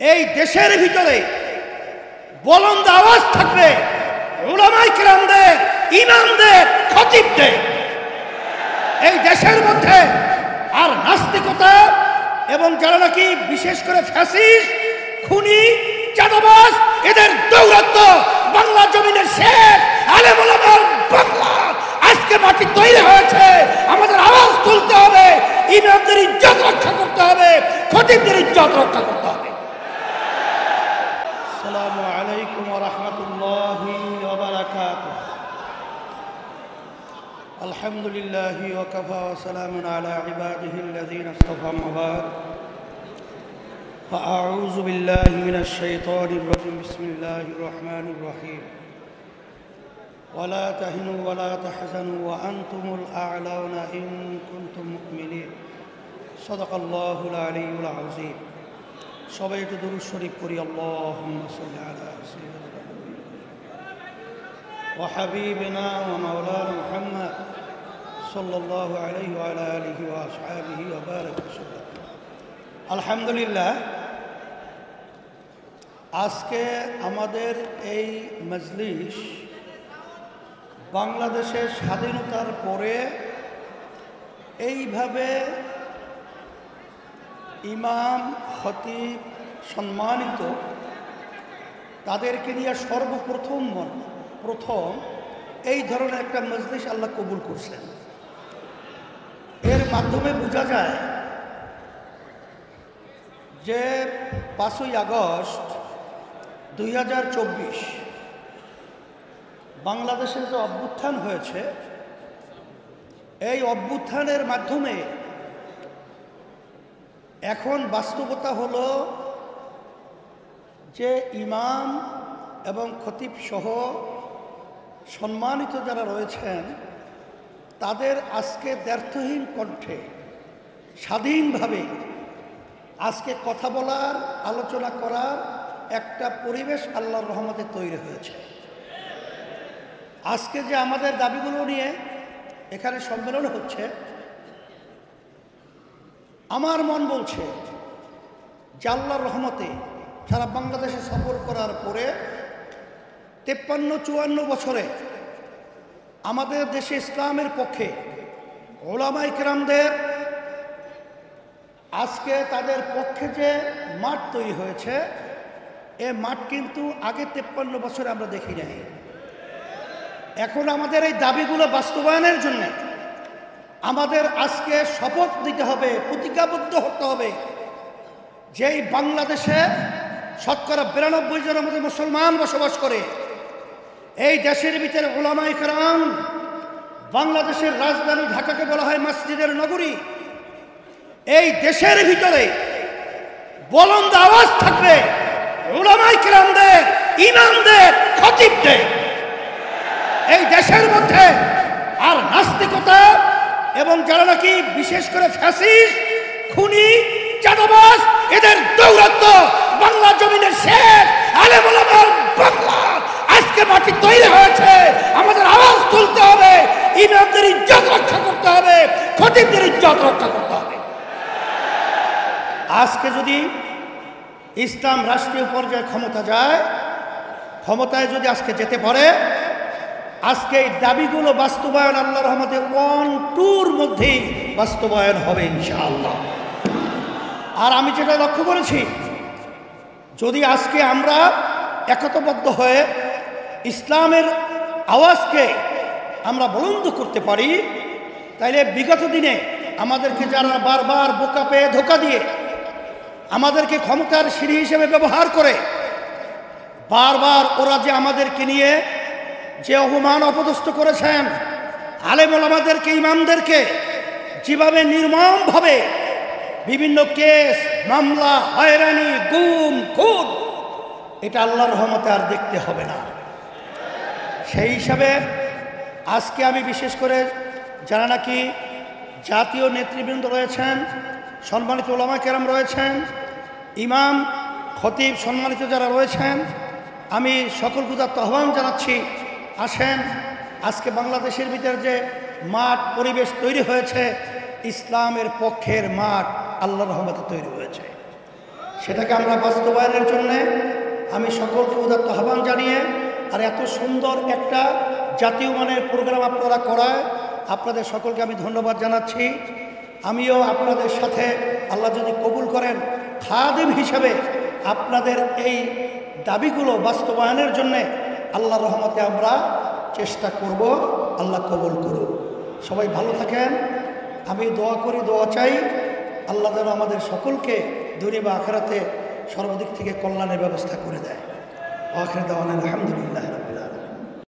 এই দেশের ভিতরে বুলন্দ আওয়াজ থাকবে উলামায়ে কেরামদের, ইমামদের, খতিবদের। এই দেশের মধ্যে আর নাস্তিকতা এবং যারা নাকি বিশেষ করে ফ্যাসিস্ট, খুনি, চাঁদাবাজ, এদের দৌরাত্ম্য বাংলা জমিনের শেখ আলেম ওলামার বাংলা আজকে মাটি তৈরি হয়েছে। আমাদের আওয়াজ তুলতে হবে, ইমামদের ইজ্জত রক্ষা করতে হবে, খতিবদের ইজ্জত রক্ষা করতে হবে। আসসালামু আলাইকুম ওয়া রাহমাতুল্লাহি ওয়া বারাকাতুহু। আলহামদুলিল্লাহি ওয়া কাফা ওয়া সালামুন আলা ইবাদিহিল্লাযীনা ইসতাফা আম্মা বা'দ। فأعوذ بالله من الشيطان الرجيم بسم الله الرحمن الرحيم ولا تهنوا ولا تحزنوا وأنتم الأعلون إن كنتم مؤمنين صدق الله العلي العظيم সবাই দুরূদ শরীফ পড়ি। আল্লাহুম্মা সাল্লি আলা সাইয়্যিদিনা ওয়া হাবিবিনা ওয়া মাওলানা মুহাম্মদ সাল্লাল্লাহু আলাইহি ওয়া আলা আলিহি ওয়া আসহাবিহি ওয়া বারাকা ওয়াসাল্লাম। আলহামদুলিল্লাহ, আজকে আমাদের এই মজলিস বাংলাদেশের স্বাধীনতার পরে এইভাবে ইমাম, খতিব সম্মানিত তাদেরকে নিয়ে সর্বপ্রথম এই ধরনের একটা মজলিস আল্লাহ কবুল করছেন। এর মাধ্যমে বোঝা যায় যে 5ই আগস্ট 2024 বাংলাদেশের যে অভ্যুত্থান হয়েছে, এই অভ্যুত্থানের মাধ্যমে এখন বাস্তবতা হলো যে ইমাম এবং খতিব সহ সম্মানিত যারা রয়েছেন তাদের আজকে দ্ব্যর্থহীন কণ্ঠে স্বাধীনভাবে আজকে কথা বলার, আলোচনা করার একটা পরিবেশ আল্লাহর রহমতে তৈরি হয়েছে। আজকে যে আমাদের দাবিগুলো নিয়ে এখানে সম্মেলন হচ্ছে, আমার মন বলছে যে আল্লাহর রহমতে সারা বাংলাদেশে সফর করার পরে 53-54 বছরে আমাদের দেশে ইসলামের পক্ষে উলামায়ে কেরামদের আজকে তাদের পক্ষে যে মাঠ তৈরি হয়েছে, এ মাঠ কিন্তু আগে 53 বছরে আমরা দেখি নাই। এখন আমাদের এই দাবিগুলো বাস্তবায়নের জন্য আমাদের আজকে শপথ নিতে হবে, প্রতিজ্ঞাবদ্ধ হতে হবে যে এই বাংলাদেশে শতকরা 92 জনের মধ্যে মুসলমান বসবাস করে। এই দেশের ভিতরে উলামায়ে কেরাম, বাংলাদেশের রাজধানী ঢাকাকে বলা হয় মসজিদের নগরী। এই দেশের ভিতরে বুলন্দ আওয়াজ থাকবে উলামায়ে কেরামদের, ইমামদের, খতিবদের। এই দেশের মধ্যে আর নাস্তিকতা এবং যারা নাকি বিশেষ করে ফ্যাসিস্ট, খুনি, চাঁদাবাজ, এদের দৌরাত্ম্য বাংলা জমিনের শেখ আলেম ওলামার বাংলা আজকে মাটি তৈরি হয়েছে। আমাদের আওয়াজ তুলতে হবে, ইমামদের ইজ্জত রক্ষা করতে হবে, খতিবদের ইজ্জত রক্ষা করতে হবে। আজকে যদি ইসলাম রাষ্ট্রীয় পর্যায়ে ক্ষমতায় যদি আজকে যেতে পারে, আজকে এই দাবিগুলো বাস্তবায়ন আল্লাহর রহমতে 1-2 মধ্যেই বাস্তবায়ন হবে ইনশাআল্লাহ। আর আমি যেটা লক্ষ্য করেছি, যদি আজকে আমরা একতাবদ্ধ হয়ে ইসলামের আওয়াজকে আমরা বুলন্দ করতে পারি, তাইলে বিগত দিনে আমাদেরকে যারা বারবার বোকা পেয়ে ধোঁকা দিয়ে আমাদেরকে ক্ষমতার সিঁড়ি হিসেবে ব্যবহার করে বারবার ওরা যে আমাদেরকে নিয়ে যে অপমান অপদস্থ করেছেন, আলেম ওলামাদেরকে, ইমামদেরকে যেভাবে নির্মমভাবে বিভিন্ন কেস, মামলা, হয়রানি, গুম, খুন, এটা আল্লাহর রহমতে আর দেখতে হবে না। সেই হিসাবে আজকে আমি বিশেষ করে যারা নাকি জাতীয় নেতৃবৃন্দ রয়েছেন, সম্মানিত উলামায়ে কেরাম রয়েছেন, ইমাম, খতিব সম্মানিত যারা রয়েছেন, আমি সকল গুদার আহ্বান জানাচ্ছি, আসেন আজকে বাংলাদেশের ভিতরে যে মাঠ পরিবেশ তৈরি হয়েছে, ইসলামের পক্ষের মাঠ আল্লাহর রহমতে তৈরি হয়েছে। সেটাকে আমরা বাস্তবায়নের জন্যে আমি সকলকে উদাত্ত আহ্বান জানিয়ে, আর এত সুন্দর একটা জাতীয় মানের প্রোগ্রাম আপনারা করায় আপনাদের সকলকে আমি ধন্যবাদ জানাচ্ছি। আমিও আপনাদের সাথে আল্লাহ যদি কবুল করেন খাদেম হিসাবে আপনাদের এই দাবিগুলো বাস্তবায়নের জন্যে আল্লাহর রহমতে আমরা চেষ্টা করব। আল্লাহ কবুল করুন। সবাই ভালো থাকেন। আমি দোয়া করি, দোয়া চাই আল্লাহ যেন আমাদের সকলকে দুনিয়া বা আখিরাতে সর্বদিক থেকে কল্যাণের ব্যবস্থা করে দেয়। আখির দাওয়ানা আলহামদুলিল্লাহ রাব্বিল আলামিন।